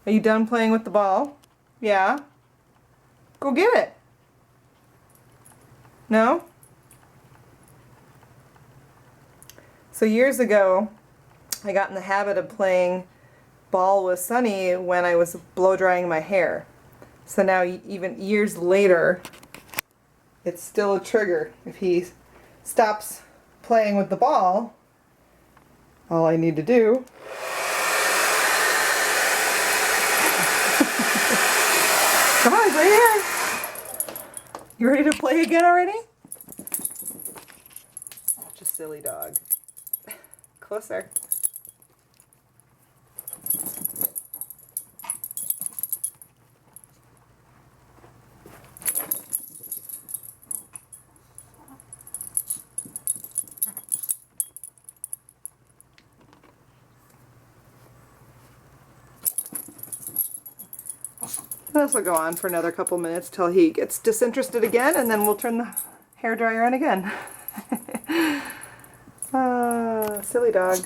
Are you done playing with the ball? Yeah? Go get it. No? So years ago, I got in the habit of playing ball with Sonny when I was blow drying my hair. So now even years later, it's still a trigger. If he stops playing with the ball, all I need to do come on, right here. You ready to play again already? Such a silly dog. Closer. This will go on for another couple minutes till he gets disinterested again, and then we'll turn the hairdryer on again. Silly dog.